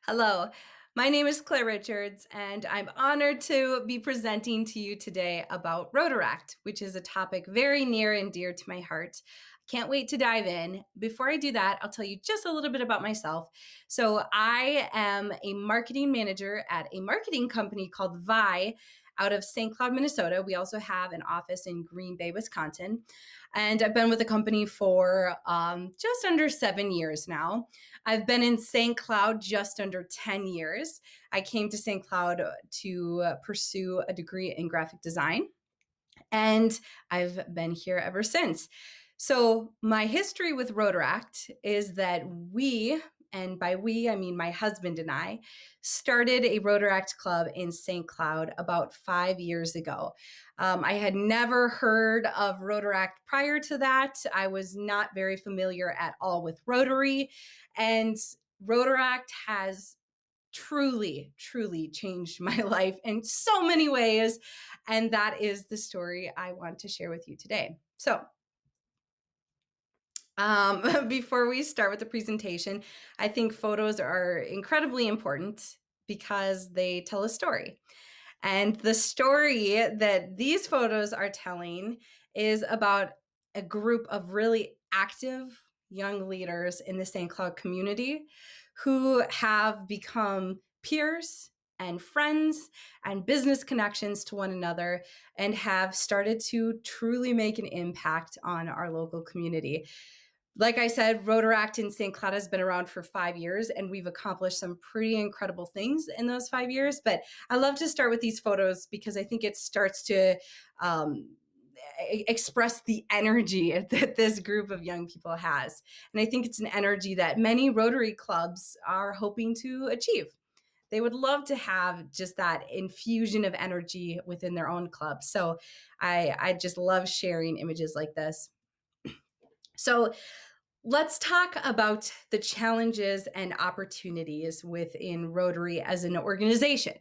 Hello, my name is Claire Richards, and I'm honored to be presenting to you today about Rotaract, which is a topic very near and dear to my heart. Can't wait to dive in. Before I do that, I'll tell you just a little bit about myself. So, I am a marketing manager at a marketing company called Vi out of St. Cloud, Minnesota. We also have an office in Green Bay, Wisconsin. And I've been with the company for just under 7 years now. I've been in St. Cloud just under 10 years. I came to St. Cloud to pursue a degree in graphic design, and I've been here ever since. So, my history with Rotaract is that and by we, I mean my husband and I, started a Rotaract club in St. Cloud about 5 years ago. I had never heard of Rotaract prior to that. I was not very familiar at all with Rotary, and Rotaract has truly, truly changed my life in so many ways. And that is the story I want to share with you today. So, before we start with the presentation, I think photos are incredibly important because they tell a story. And the story that these photos are telling is about a group of really active young leaders in the St. Cloud community who have become peers and friends and business connections to one another and have started to truly make an impact on our local community. Like I said, Rotaract in St. Cloud has been around for 5 years, and we've accomplished some pretty incredible things in those 5 years. But I love to start with these photos because I think it starts to express the energy that this group of young people has. And I think it's an energy that many Rotary clubs are hoping to achieve. They would love to have just that infusion of energy within their own club. So I just love sharing images like this. So let's talk about the challenges and opportunities within Rotary as an organization.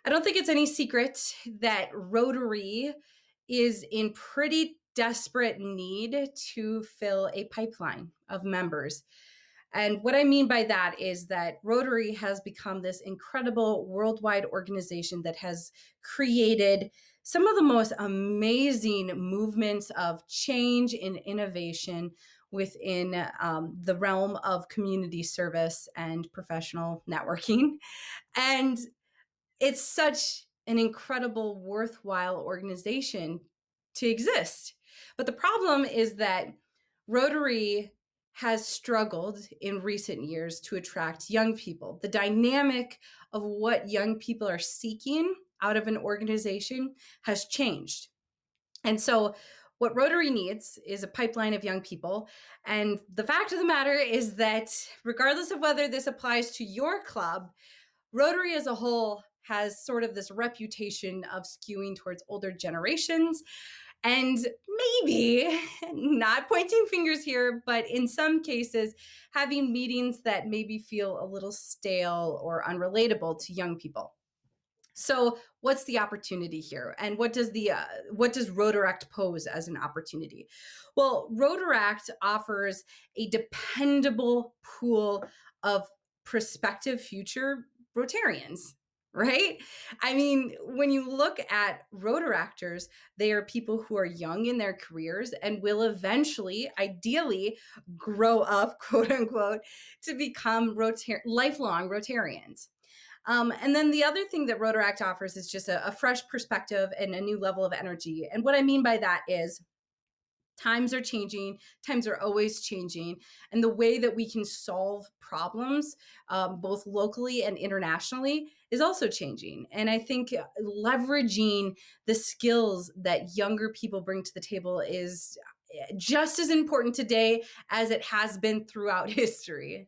I don't think it's any secret that Rotary is in pretty desperate need to fill a pipeline of members. And what I mean by that is that Rotary has become this incredible worldwide organization that has created some of the most amazing movements of change and innovation within the realm of community service and professional networking. And it's such an incredible, worthwhile organization to exist. But the problem is that Rotary has struggled in recent years to attract young people. The dynamic of what young people are seeking out of an organization has changed. And so, what Rotary needs is a pipeline of young people. And the fact of the matter is that, regardless of whether this applies to your club, Rotary as a whole has sort of this reputation of skewing towards older generations. And maybe, not pointing fingers here, but in some cases, having meetings that maybe feel a little stale or unrelatable to young people. So, what's the opportunity here, and what does Rotaract pose as an opportunity? Well, Rotaract offers a dependable pool of prospective future Rotarians. Right? I mean, when you look at Rotaractors, they are people who are young in their careers and will eventually, ideally, grow up, quote unquote, to become lifelong Rotarians. And then the other thing that Rotaract offers is just a fresh perspective and a new level of energy. And what I mean by that is times are changing, times are always changing. And the way that we can solve problems, both locally and internationally, is also changing. And I think leveraging the skills that younger people bring to the table is just as important today as it has been throughout history.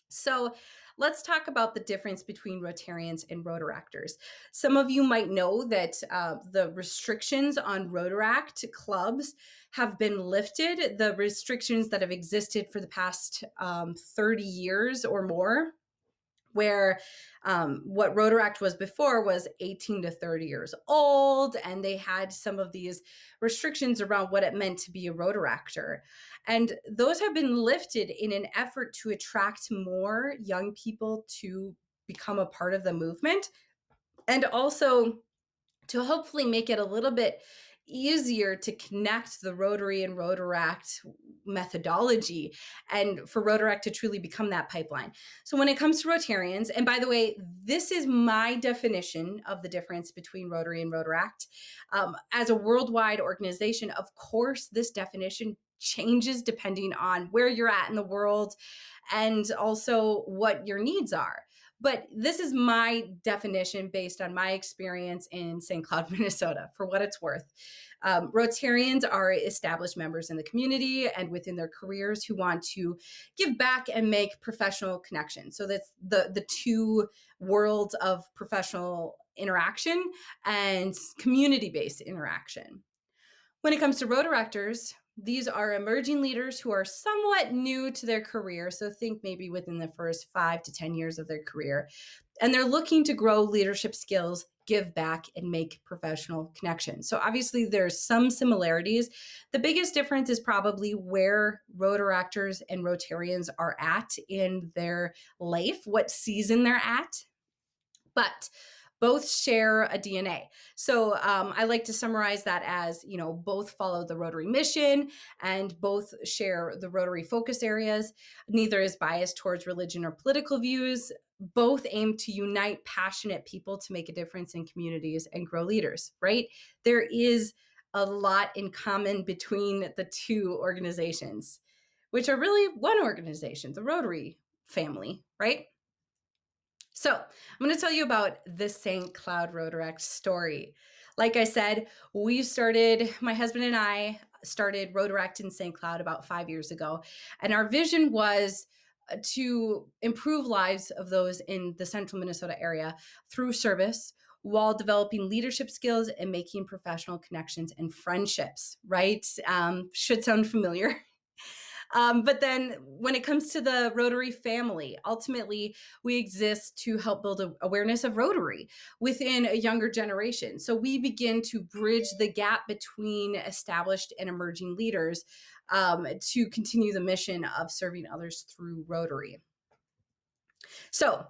So let's talk about the difference between Rotarians and Rotaractors. Some of you might know that the restrictions on Rotaract clubs have been lifted, the restrictions that have existed for the past 30 years or more. where what Rotaract was before was 18 to 30 years old, and they had some of these restrictions around what it meant to be a Rotaractor. And those have been lifted in an effort to attract more young people to become a part of the movement, and also to hopefully make it a little bit easier to connect the Rotary and Rotaract methodology and for Rotaract to truly become that pipeline. So when it comes to Rotarians, and by the way, this is my definition of the difference between Rotary and Rotaract. As a worldwide organization, of course, this definition changes depending on where you're at in the world and also what your needs are. But this is my definition based on my experience in St. Cloud, Minnesota, for what it's worth. Rotarians are established members in the community and within their careers who want to give back and make professional connections. So that's the two worlds of professional interaction and community-based interaction. When it comes to Rotaractors, these are emerging leaders who are somewhat new to their career. So think maybe within the first 5 to 10 years of their career. And they're looking to grow leadership skills, give back, and make professional connections. So obviously there's some similarities. The biggest difference is probably where Rotaractors and Rotarians are at in their life, what season they're at. But both share a DNA. So I like to summarize that as, both follow the Rotary mission and both share the Rotary focus areas. Neither is biased towards religion or political views. Both aim to unite passionate people to make a difference in communities and grow leaders, right? There is a lot in common between the two organizations, which are really one organization, the Rotary family, right? So I'm going to tell you about the St. Cloud Rotaract story. Like I said, my husband and I started Rotaract in St. Cloud about 5 years ago. And our vision was to improve lives of those in the central Minnesota area through service while developing leadership skills and making professional connections and friendships, right? Should sound familiar. But then when it comes to the Rotary family, ultimately, we exist to help build awareness of Rotary within a younger generation. So we begin to bridge the gap between established and emerging leaders to continue the mission of serving others through Rotary. So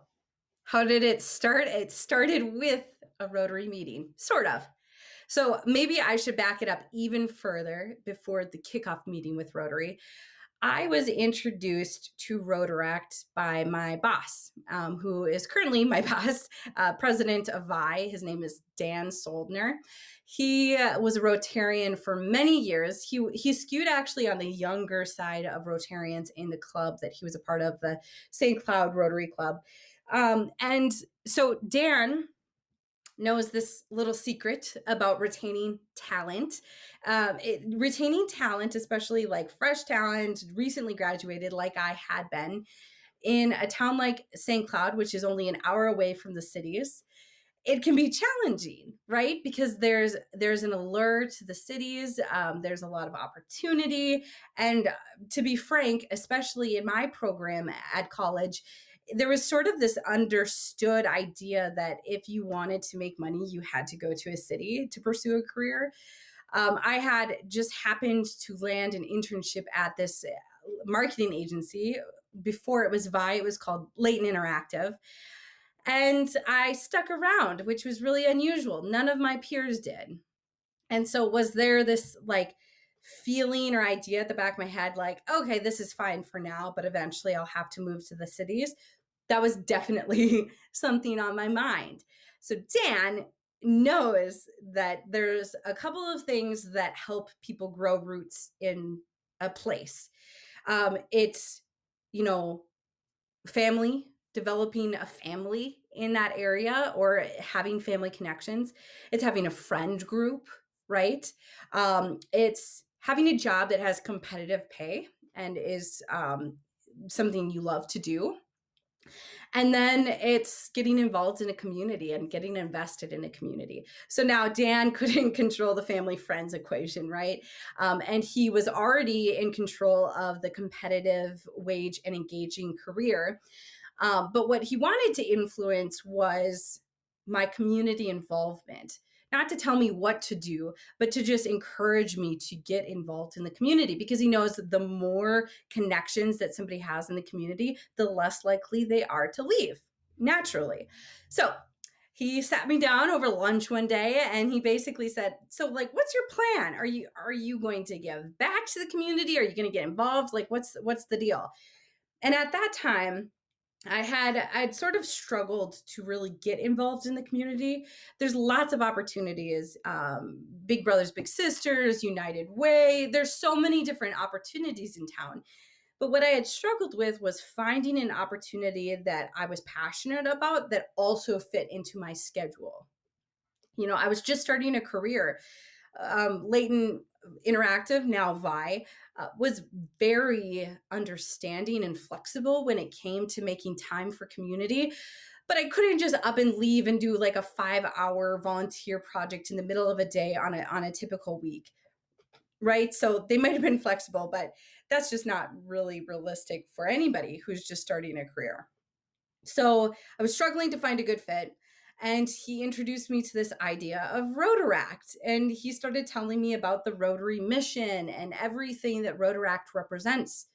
how did it start? It started with a Rotary meeting, sort of. So maybe I should back it up even further before the kickoff meeting with Rotary. I was introduced to Rotaract by my boss, who is currently my boss, president of VI. His name is Dan Soldner. He was a Rotarian for many years. He skewed actually on the younger side of Rotarians in the club that he was a part of, the St. Cloud Rotary Club. And so Dan knows this little secret about retaining talent. Retaining talent, especially like fresh talent, recently graduated, like I had been, in a town like St. Cloud, which is only an hour away from the cities, it can be challenging, right? Because there's an allure to the cities. There's a lot of opportunity. And to be frank, especially in my program at college, there was sort of this understood idea that if you wanted to make money, you had to go to a city to pursue a career. I had just happened to land an internship at this marketing agency. Before it was VI, it was called Leighton Interactive. And I stuck around, which was really unusual. None of my peers did. And so was there this like feeling or idea at the back of my head, like, okay, this is fine for now, but eventually I'll have to move to the cities? That was definitely something on my mind. So Dan knows that there's a couple of things that help people grow roots in a place. It's, family, developing a family in that area or having family connections. It's having a friend group, right? It's having a job that has competitive pay and is something you love to do. And then it's getting involved in a community and getting invested in a community. So now Dan couldn't control the family friends equation, right? And he was already in control of the competitive wage and engaging career. But what he wanted to influence was my community involvement, not to tell me what to do, but to just encourage me to get involved in the community, because he knows that the more connections that somebody has in the community, the less likely they are to leave naturally. So he sat me down over lunch one day and he basically said, "So like what's your plan? Are you going to give back to the community? Are you going to get involved? Like what's the deal?" And at that time, I'd sort of struggled to really get involved in the community. There's lots of opportunities, Big Brothers Big Sisters, United Way. There's so many different opportunities in town. But what I had struggled with was finding an opportunity that I was passionate about that also fit into my schedule. I was just starting a career. Leighton Interactive, now Vi, was very understanding and flexible when it came to making time for community. But I couldn't just up and leave and do like a 5-hour volunteer project in the middle of a day on a typical week. Right. So they might have been flexible, but that's just not really realistic for anybody who's just starting a career. So I was struggling to find a good fit. And he introduced me to this idea of Rotaract. And he started telling me about the Rotary mission and everything that Rotaract represents.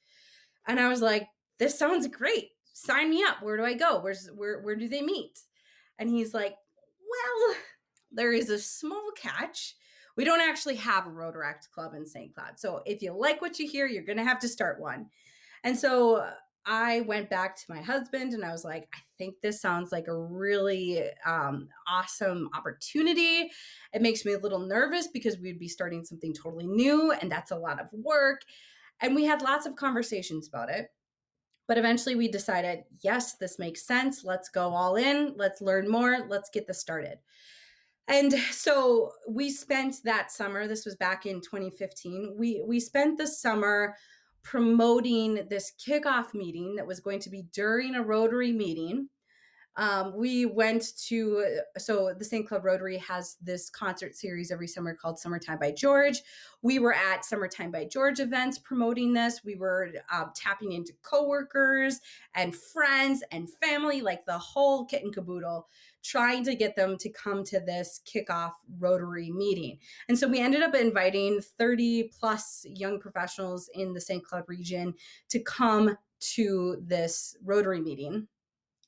And I was like, this sounds great. Sign me up. Where do I go? Where do they meet? And he's like, well, there is a small catch. We don't actually have a Rotaract club in St. Cloud. So if you like what you hear, you're going to have to start one. And so I went back to my husband and I was like, I think this sounds like a really awesome opportunity. It makes me a little nervous because we'd be starting something totally new and that's a lot of work. And we had lots of conversations about it. But eventually we decided, yes, this makes sense. Let's go all in. Let's learn more. Let's get this started. And so we spent that summer, this was back in 2015, we spent the summer promoting this kickoff meeting that was going to be during a Rotary meeting. We went to, so the St. Club Rotary has this concert series every summer called Summertime by George. We were at Summertime by George events promoting this. We were tapping into coworkers and friends and family, like the whole kit and caboodle, trying to get them to come to this kickoff Rotary meeting. And so we ended up inviting 30 plus young professionals in the St. Club region to come to this Rotary meeting.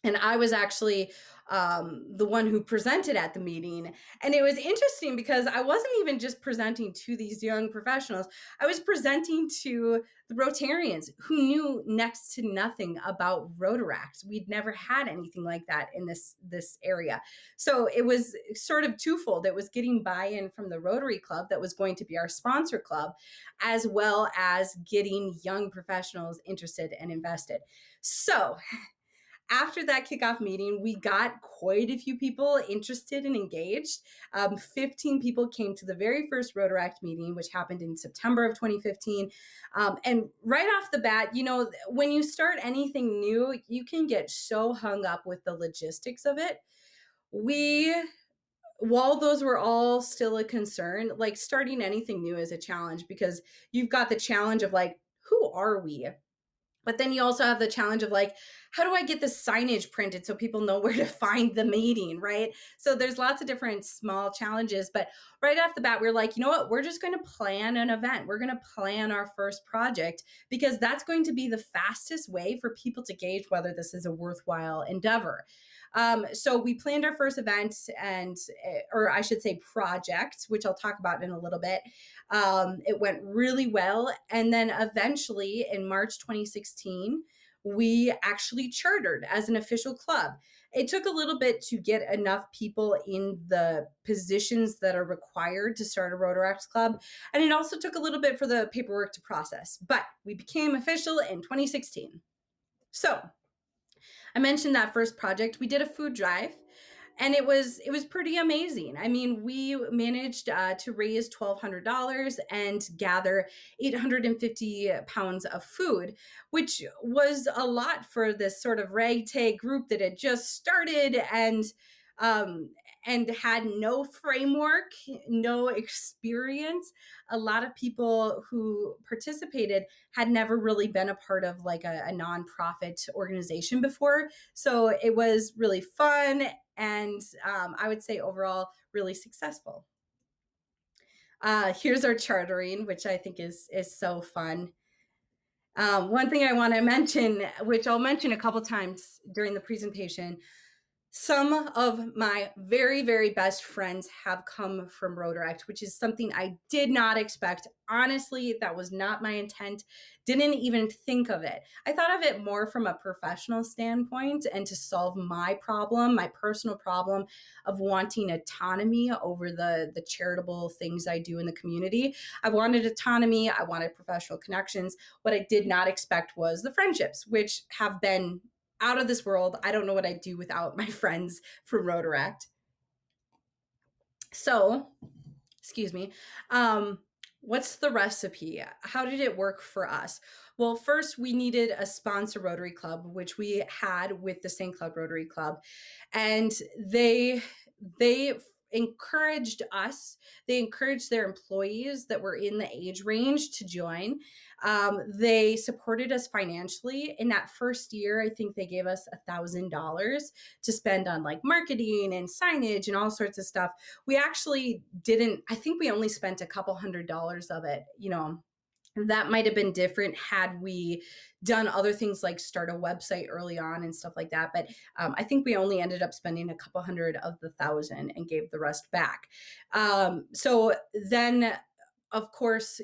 And I was actually the one who presented at the meeting. And it was interesting because I wasn't even just presenting to these young professionals. I was presenting to the Rotarians who knew next to nothing about Rotaract. We'd never had anything like that in this area. So it was sort of twofold. It was getting buy-in from the Rotary Club that was going to be our sponsor club, as well as getting young professionals interested and invested. So after that kickoff meeting, we got quite a few people interested and engaged. 15 people came to the very first Rotaract meeting, which happened in September of 2015. And right off the bat, when you start anything new, you can get so hung up with the logistics of it. While those were all still a concern, like starting anything new is a challenge because you've got the challenge of like, who are we? But then you also have the challenge of like, how do I get this signage printed so people know where to find the meeting, right? So there's lots of different small challenges. But right off the bat, we're like, you know what? We're just going to plan an event. We're going to plan our first project because that's going to be the fastest way for people to gauge whether this is a worthwhile endeavor. So we planned our first event or I should say project, which I'll talk about in a little bit. It went really well. And then eventually in March 2016, we actually chartered as an official club. It took a little bit to get enough people in the positions that are required to start a Rotaract club. And it also took a little bit for the paperwork to process, but we became official in 2016. So I mentioned that first project. We did a food drive and it was pretty amazing. I mean, we managed to raise $1,200 and gather 850 pounds of food, which was a lot for this sort of ragtag group that had just started. And and had no framework, no experience. A lot of people who participated had never really been a part of like a nonprofit organization before. So it was really fun, and I would say overall really successful. Here's our chartering, which I think is so fun. One thing I want to mention, which I'll mention a couple times during the presentation, some of my very, very best friends have come from Rotaract, which is something I did not expect. Honestly, that was not my intent. Didn't even think of it. I thought of it more from a professional standpoint and to solve my problem, my personal problem of wanting autonomy over the charitable things I do in the community. I wanted autonomy. I wanted professional connections. What I did not expect was the friendships, which have been out of this world. I don't know what I'd do without my friends from Rotaract. So, excuse me. What's the recipe? How did it work for us? Well, first we needed a sponsor Rotary Club, which we had with the St. Cloud Rotary Club, and they encouraged us. They encouraged their employees that were in the age range to join. They supported us financially. In that first year, I think they gave us $1,000 to spend on like marketing and signage and all sorts of stuff. We actually didn't, I think we only spent a couple $100s of it. That might have been different had we done other things like start a website early on and stuff like that. But I think we only ended up spending a couple hundred of the 1,000 and gave the rest back. So then, of course,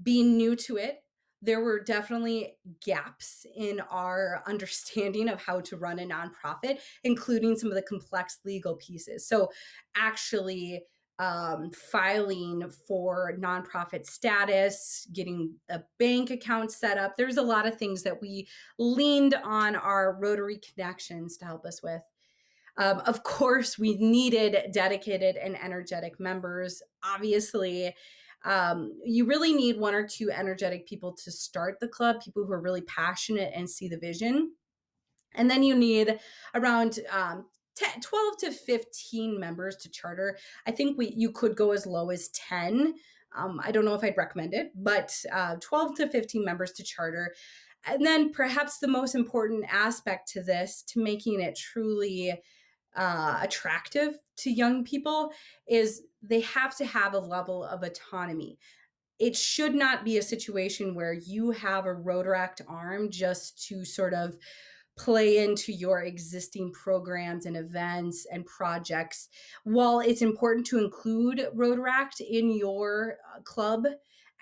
being new to it, there were definitely gaps in our understanding of how to run a nonprofit, including some of the complex legal pieces. So actually, filing for nonprofit status, getting a bank account set up. There's a lot of things that we leaned on our Rotary connections to help us with. Of course, we needed dedicated and energetic members. Obviously, you really need one or two energetic people to start the club, people who are really passionate and see the vision. And then you need around 12 to 15 members to charter. I think you could go as low as 10. I don't know if I'd recommend it, but 12 to 15 members to charter. And then perhaps the most important aspect to this, to making it truly attractive to young people, is they have to have a level of autonomy. It should not be a situation where you have a Rotaract arm just to sort of play into your existing programs and events and projects. While it's important to include Rotaract in your club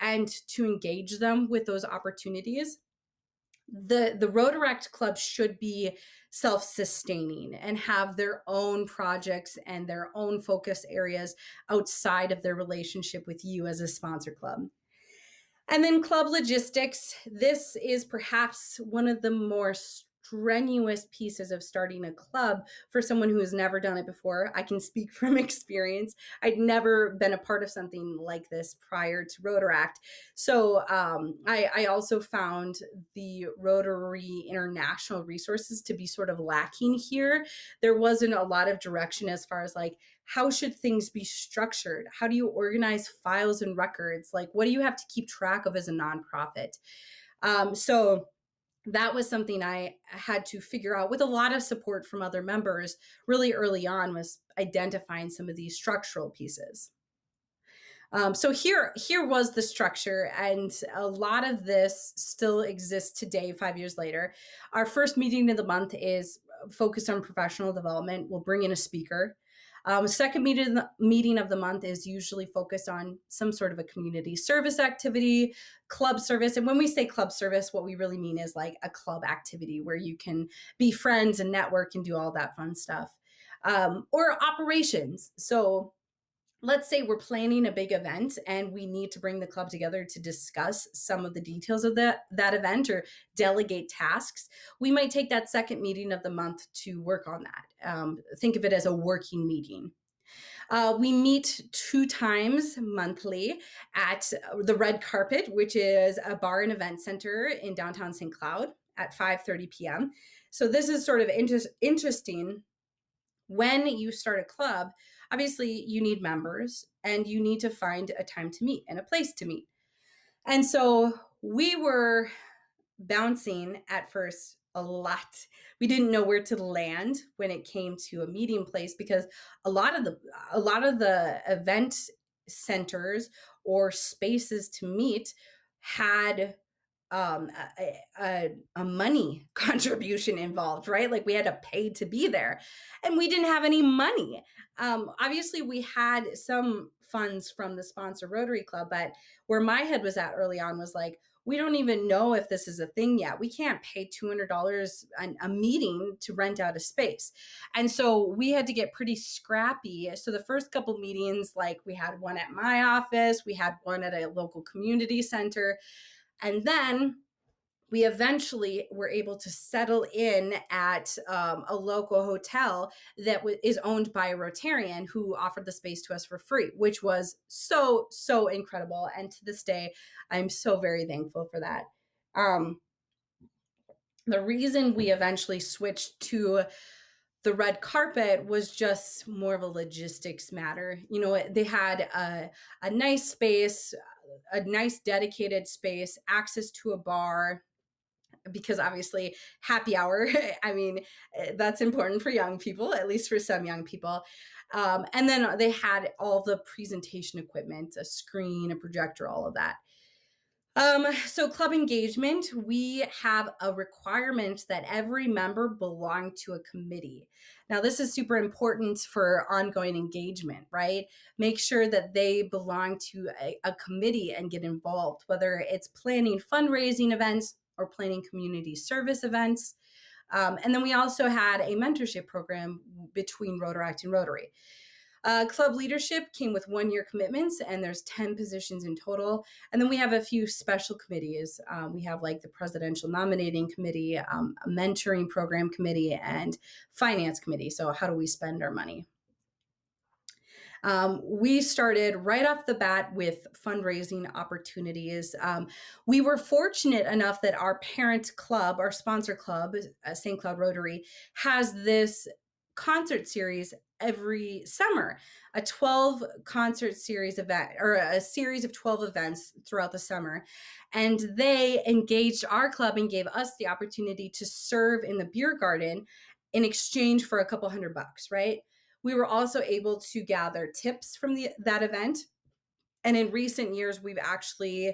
and to engage them with those opportunities, the Rotaract Club should be self-sustaining and have their own projects and their own focus areas outside of their relationship with you as a sponsor club. And then club logistics. This is perhaps one of the more strenuous pieces of starting a club for someone who has never done it before. I can speak from experience. I'd never been a part of something like this prior to Rotaract. So I also found the Rotary International resources to be sort of lacking here. There wasn't a lot of direction as far as like, how should things be structured? How do you organize files and records? Like, what do you have to keep track of as a nonprofit? So that was something I had to figure out with a lot of support from other members really early on, was identifying some of these structural pieces. So here was the structure, and a lot of this still exists today, 5 years later. Our first meeting of the month is focused on professional development. We'll bring in a speaker. Second meeting of the month is usually focused on some sort of a community service activity, club service. And when we say club service, what we really mean is like a club activity where you can be friends and network and do all that fun stuff. Or operations. So let's say we're planning a big event and we need to bring the club together to discuss some of the details of that event or delegate tasks. We might take that second meeting of the month to work on that. Think of it as a working meeting. We meet 2 times monthly at the Red Carpet, which is a bar and event center in downtown St. Cloud at 5:30 p.m. So this is sort of interesting. when you start a club, obviously you need members and you need to find a time to meet and a place to meet. And so we were bouncing at first a lot. We didn't know where to land when it came to a meeting place, because a lot of the event centers or spaces to meet had a money contribution involved, right? Like we had to pay to be there, and we didn't have any money. Obviously, we had some funds from the sponsor Rotary Club, but where my head was at early on was like, we don't even know if this is a thing yet. We can't pay $200 a meeting to rent out a space. And so we had to get pretty scrappy. So the first couple meetings, like we had one at my office, we had one at a local community center. And then we eventually were able to settle in at a local hotel that is owned by a Rotarian who offered the space to us for free, which was so, so incredible. And to this day, I'm so very thankful for that. Um, the reason we eventually switched to the red carpet was just more of a logistics matter. They had a nice space, a nice dedicated space, access to a bar, because obviously happy hour, I mean, that's important for young people, at least for some young people. And then they had all the presentation equipment, a screen, a projector, all of that. So club engagement, we have a requirement that every member belong to a committee. Now, this is super important for ongoing engagement, right? Make sure that they belong to a committee and get involved, whether it's planning fundraising events or planning community service events. And then we also had a mentorship program between Rotaract and Rotary. Club leadership came with 1-year commitments, and there's 10 positions in total. And then we have a few special committees. We have like the presidential nominating committee, a mentoring program committee, and finance committee. So how do we spend our money? We started right off the bat with fundraising opportunities. We were fortunate enough that our parent club, our sponsor club, St. Cloud Rotary, has this concert series every summer, a 12 concert series event, or a series of 12 events throughout the summer. And they engaged our club and gave us the opportunity to serve in the beer garden in exchange for a couple $100, right? We were also able to gather tips from that event. And in recent years, we've actually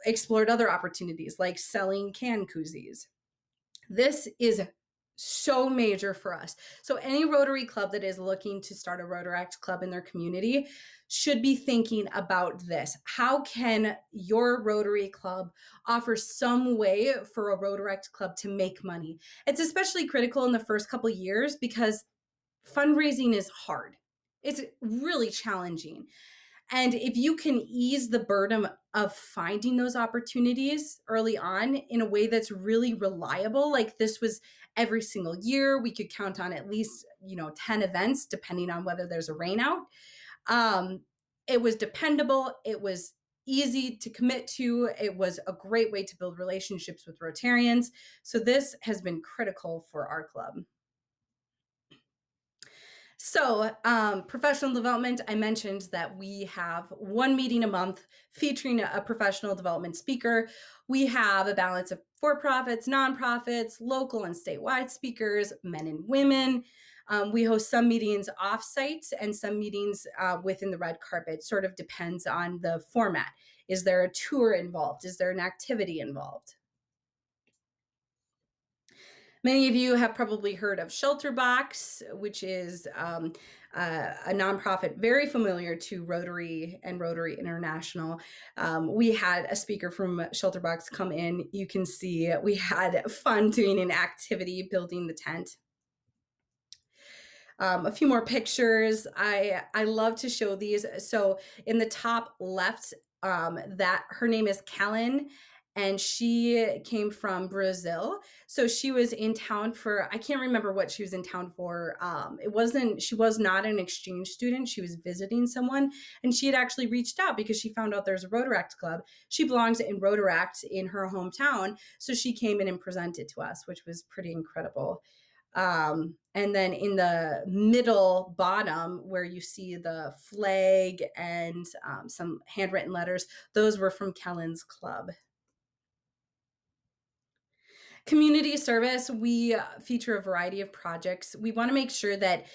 explored other opportunities like selling can koozies. This is so major for us. So any Rotary club that is looking to start a Rotaract club in their community should be thinking about this. How can your Rotary club offer some way for a Rotaract club to make money? It's especially critical in the first couple of years because fundraising is hard. It's really challenging. And if you can ease the burden of finding those opportunities early on in a way that's really reliable, like this was every single year, we could count on at least, 10 events, depending on whether there's a rain out. It was dependable. It was easy to commit to. It was a great way to build relationships with Rotarians. So this has been critical for our club. So, professional development, I mentioned that we have one meeting a month featuring a professional development speaker. We have a balance of for-profits, nonprofits, local and statewide speakers, men and women. We host some meetings off-site and some meetings within the red carpet. Sort of depends on the format. Is there a tour involved? Is there an activity involved? Many of you have probably heard of Shelter Box, which is a nonprofit very familiar to Rotary and Rotary International. We had a speaker from Shelter Box come in. You can see we had fun doing an activity building the tent. A few more pictures. I love to show these. So in the top left, that her name is Callan, and she came from Brazil. So she was in town for, I can't remember what she was in town for. She was not an exchange student. She was visiting someone, and she had actually reached out because she found out there's a Rotaract club. She belongs in Rotaract in her hometown. So she came in and presented to us, which was pretty incredible. And then in the middle bottom, where you see the flag and some handwritten letters, those were from Kellen's club. Community service, we feature a variety of projects. We want to make sure that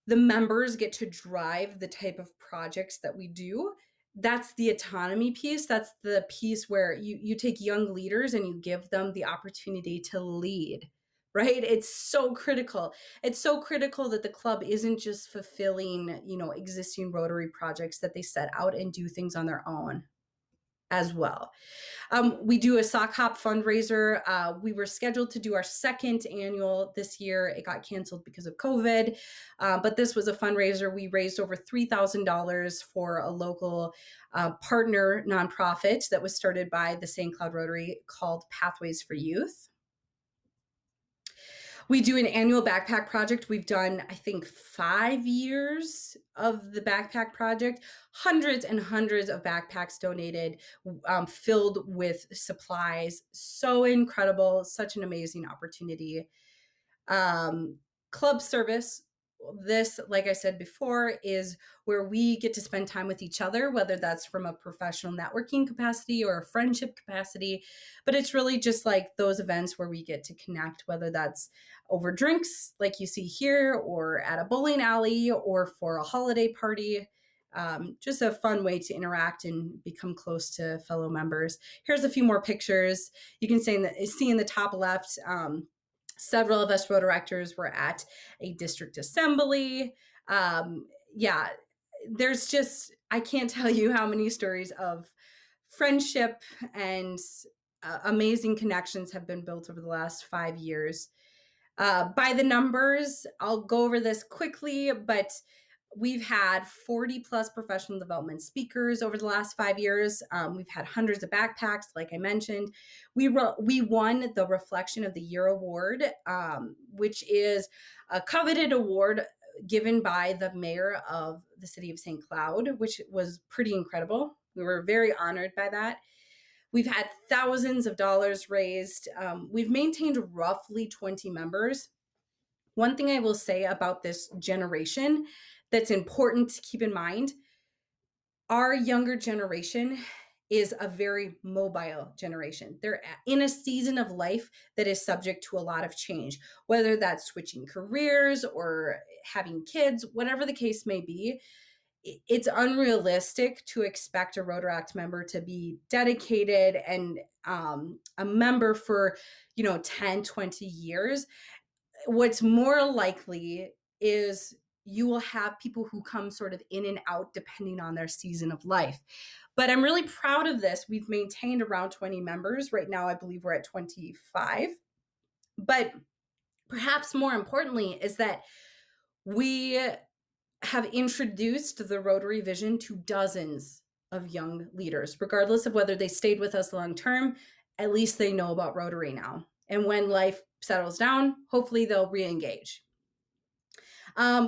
the members get to drive the type of projects that we do. That's the autonomy piece. That's the piece where you take young leaders and you give them the opportunity to lead, right? It's so critical. It's so critical that the club isn't just fulfilling, existing Rotary projects, that they set out and do things on their own as well. We do a sock hop fundraiser. We were scheduled to do our second annual this year. It got canceled because of COVID, but this was a fundraiser. We raised over $3,000 for a local partner nonprofit that was started by the St. Cloud Rotary called Pathways for Youth. We do an annual backpack project. We've done, I think, 5 years of the backpack project, hundreds and hundreds of backpacks donated, filled with supplies. So incredible, such an amazing opportunity. Club service. This, like I said before, is where we get to spend time with each other, whether that's from a professional networking capacity or a friendship capacity. But it's really just like those events where we get to connect, whether that's over drinks, like you see here, or at a bowling alley, or for a holiday party. Just a fun way to interact and become close to fellow members. Here's a few more pictures. You can see in the top left, several of us Rotaractors were at a district assembly. Yeah, there's just, I can't tell you how many stories of friendship and amazing connections have been built over the last 5 years. By the numbers, I'll go over this quickly, but we've had 40 plus professional development speakers over the last 5 years. We've had hundreds of backpacks, like I mentioned. We won the Reflection of the Year award, which is a coveted award given by the mayor of the city of St. Cloud, which was pretty incredible. We were very honored by that. We've had thousands of dollars raised. We've maintained roughly 20 members. One thing I will say about this generation that's important to keep in mind, our younger generation is a very mobile generation. They're in a season of life that is subject to a lot of change, whether that's switching careers or having kids, whatever the case may be. It's unrealistic to expect a Rotaract member to be dedicated and a member for 10, 20 years. What's more likely is you will have people who come sort of in and out depending on their season of life. But I'm really proud of this. We've maintained around 20 members. Right now, I believe we're at 25. But perhaps more importantly is that we have introduced the Rotary vision to dozens of young leaders, regardless of whether they stayed with us long term. At least they know about Rotary now. And when life settles down, hopefully they'll re-engage.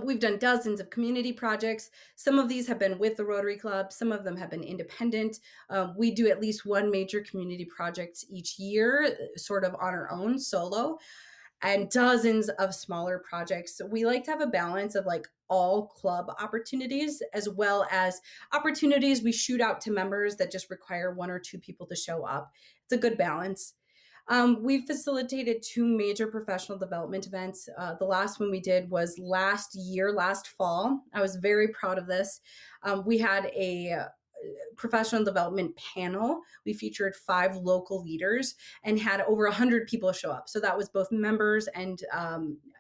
We've done dozens of community projects. Some of these have been with the Rotary Club. Some of them have been independent. We do at least one major community project each year, sort of on our own, solo, and dozens of smaller projects. So we like to have a balance of like all club opportunities, as well as opportunities we shoot out to members that just require 1 or 2 people to show up. It's a good balance. We've facilitated 2 major professional development events. The last one we did was last fall. I was very proud of this. We had a professional development panel. We featured 5 local leaders and had over 100 people show up. So that was both members and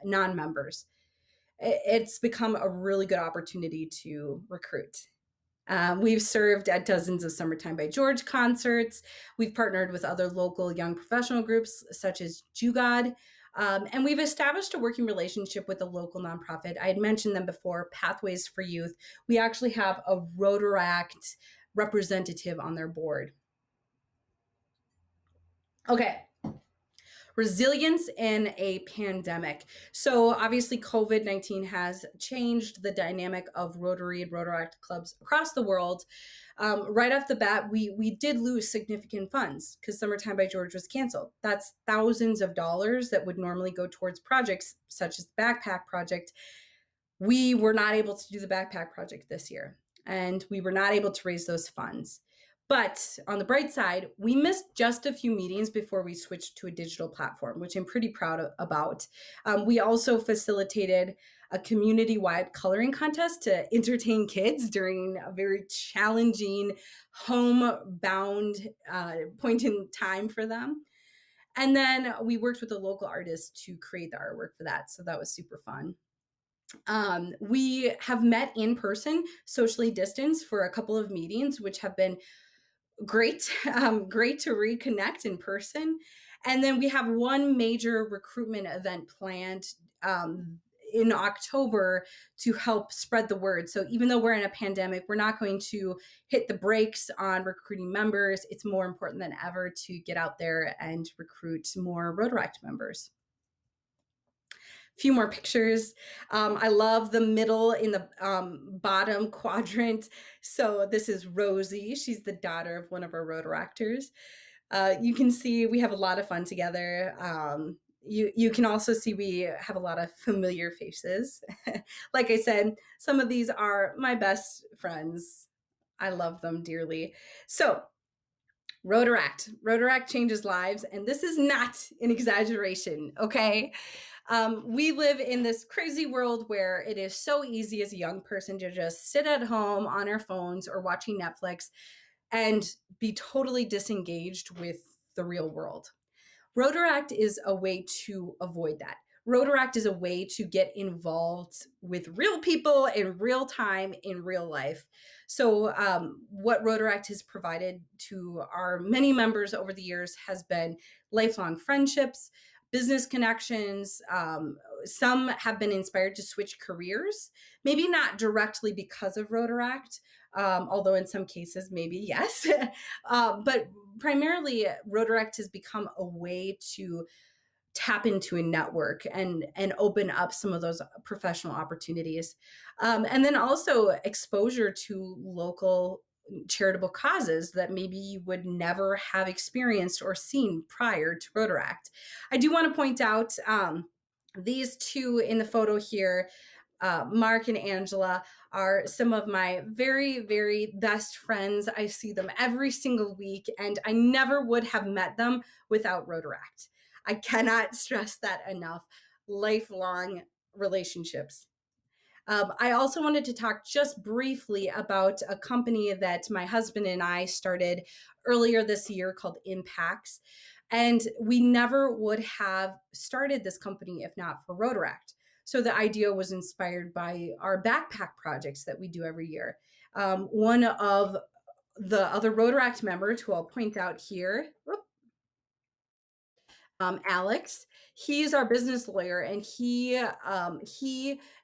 non-members. It's become a really good opportunity to recruit. We've served at dozens of Summertime by George concerts. We've partnered with other local young professional groups such as Jugad. And we've established a working relationship with a local nonprofit. I had mentioned them before, Pathways for Youth. We actually have a Rotaract representative on their board. Okay. Resilience in a pandemic. So, obviously, COVID-19 has changed the dynamic of Rotary and Rotaract clubs across the world. Right off the bat, we did lose significant funds because Summertime by George was canceled. That's thousands of dollars that would normally go towards projects such as the Backpack Project. We were not able to do the Backpack Project this year, and we were not able to raise those funds. But on the bright side, we missed just a few meetings before we switched to a digital platform, which I'm pretty proud about. We also facilitated a community wide coloring contest to entertain kids during a very challenging homebound point in time for them. And then we worked with a local artist to create the artwork for that. So that was super fun. We have met in person, socially distanced for a couple of meetings, which have been great, great to reconnect in person. And then we have one major recruitment event planned in October to help spread the word. So even though we're in a pandemic, we're not going to hit the brakes on recruiting members. It's more important than ever to get out there and recruit more Rotaract members. Few more pictures. I love the middle in the bottom quadrant. So this is Rosie. She's the daughter of one of our Rotaractors. You can see we have a lot of fun together. You can also see we have a lot of familiar faces. Like I said, some of these are my best friends. I love them dearly. So Rotaract changes lives, and this is not an exaggeration, okay? We live in this crazy world where it is so easy as a young person to just sit at home on our phones or watching Netflix and be totally disengaged with the real world. Rotaract is a way to avoid that. Rotaract is a way to get involved with real people in real time in real life. So, what Rotaract has provided to our many members over the years has been lifelong friendships, business connections. Some have been inspired to switch careers, maybe not directly because of Rotaract, although in some cases, maybe yes. But primarily, Rotaract has become a way to tap into a network and open up some of those professional opportunities, and then also exposure to local charitable causes that maybe you would never have experienced or seen prior to Rotaract. I do want to point out these two in the photo here, Mark and Angela, are some of my very, very best friends. I see them every single week, and I never would have met them without Rotaract. I cannot stress that enough. Lifelong relationships. I also wanted to talk just briefly about a company that my husband and I started earlier this year called Impacts. And we never would have started this company if not for Rotaract. So the idea was inspired by our backpack projects that we do every year. One of the other Rotaract members, who I'll point out here, Alex. He's our business lawyer, and he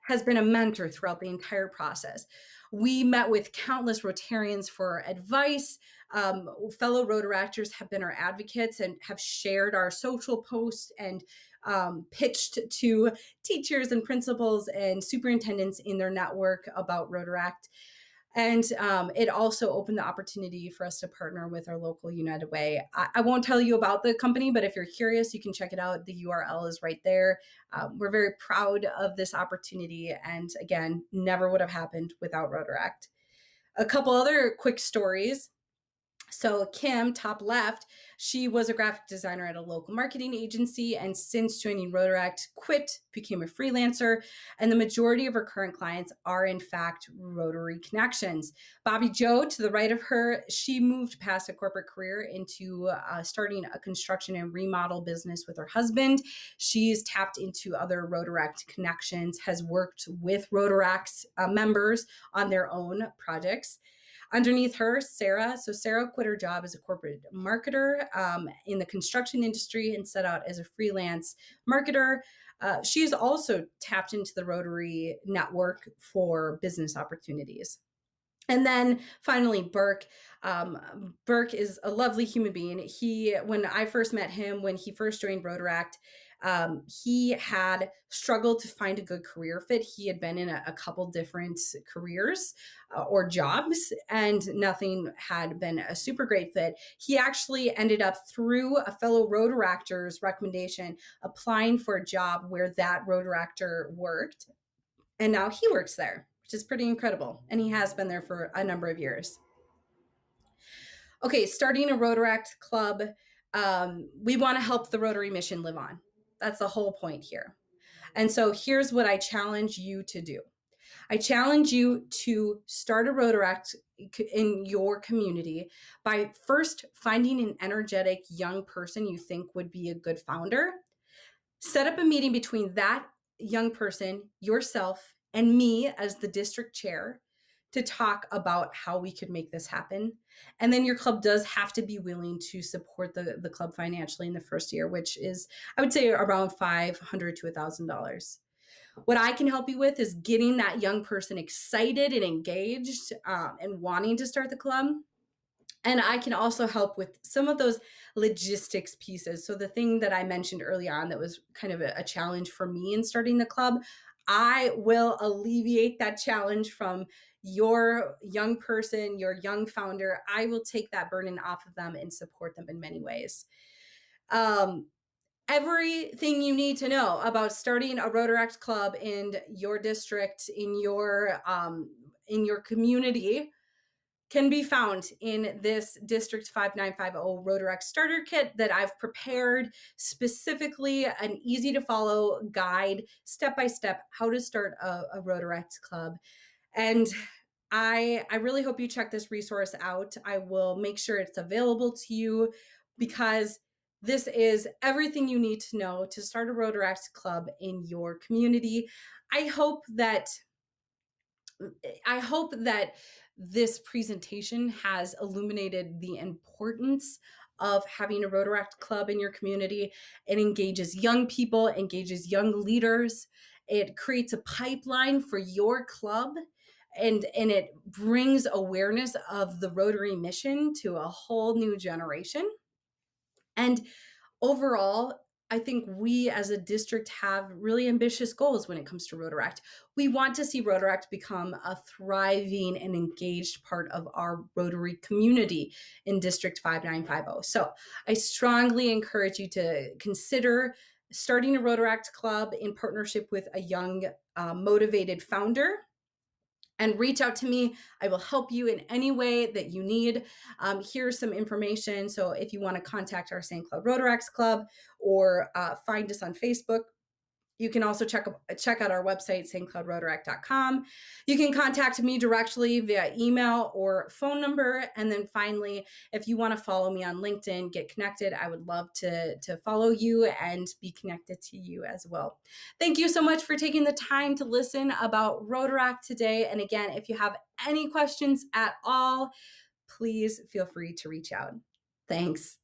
has been a mentor throughout the entire process. We met with countless Rotarians for advice. Fellow Rotaractors have been our advocates and have shared our social posts and pitched to teachers and principals and superintendents in their network about Rotaract. And it also opened the opportunity for us to partner with our local United Way. I won't tell you about the company, but if you're curious, you can check it out. The URL is right there. We're very proud of this opportunity. And again, never would have happened without Rotaract. A couple other quick stories. So Kim, top left, she was a graphic designer at a local marketing agency, and since joining Rotaract, quit, became a freelancer, and the majority of her current clients are in fact Rotary connections. Bobby Joe, to the right of her, she moved past a corporate career into starting a construction and remodel business with her husband. She's tapped into other Rotaract connections, has worked with Rotaract members on their own projects. Underneath her, Sarah. So Sarah quit her job as a corporate marketer in the construction industry and set out as a freelance marketer. She's also tapped into the Rotary network for business opportunities. And then finally, Burke. Burke is a lovely human being. When I first met him, when he first joined Rotaract, he had struggled to find a good career fit. He had been in a couple different careers or jobs, and nothing had been a super great fit. He actually ended up, through a fellow Rotaractor's recommendation, applying for a job where that Rotaractor worked, and now he works there, which is pretty incredible. And he has been there for a number of years. Okay, starting a Rotaract club, we want to help the Rotary mission live on. That's the whole point here. And so here's what I challenge you to do. I challenge you to start a Rotaract in your community by first finding an energetic young person you think would be a good founder. Set up a meeting between that young person, yourself, and me as the district chair to talk about how we could make this happen. And then your club does have to be willing to support the club financially in the first year, which is, I would say, around $500 to $1,000. What I can help you with is getting that young person excited and engaged and wanting to start the club. And I can also help with some of those logistics pieces. So the thing that I mentioned early on that was kind of a challenge for me in starting the club, I will alleviate that challenge from your young person, your young founder. I will take that burden off of them and support them in many ways. Um, Everything you need to know about starting a Rotaract club in your district, in your community, can be found in this District 5950 Rotaract Starter Kit that I've prepared, specifically an easy to follow guide, step by step, how to start a Rotaract club. And I really hope you check this resource out. I will make sure it's available to you, because this is everything you need to know to start a Rotaract club in your community. I hope that I hope that this presentation has illuminated the importance of having a Rotaract club in your community. It engages young people, engages young leaders. It creates a pipeline for your club, and it brings awareness of the Rotary mission to a whole new generation. And overall, I think we as a district have really ambitious goals when it comes to Rotaract. We want to see Rotaract become a thriving and engaged part of our Rotary community in District 5950. So I strongly encourage you to consider starting a Rotaract club in partnership with a young, motivated founder, and reach out to me. I will help you in any way that you need. Here's some information. So if you want to contact our St. Cloud Rotaract Club or find us on Facebook, you can also check out our website, stcloudrotaract.com. You can contact me directly via email or phone number. And then finally, if you want to follow me on LinkedIn, get connected. I would love to follow you and be connected to you as well. Thank you so much for taking the time to listen about Rotaract today. And again, if you have any questions at all, please feel free to reach out. Thanks.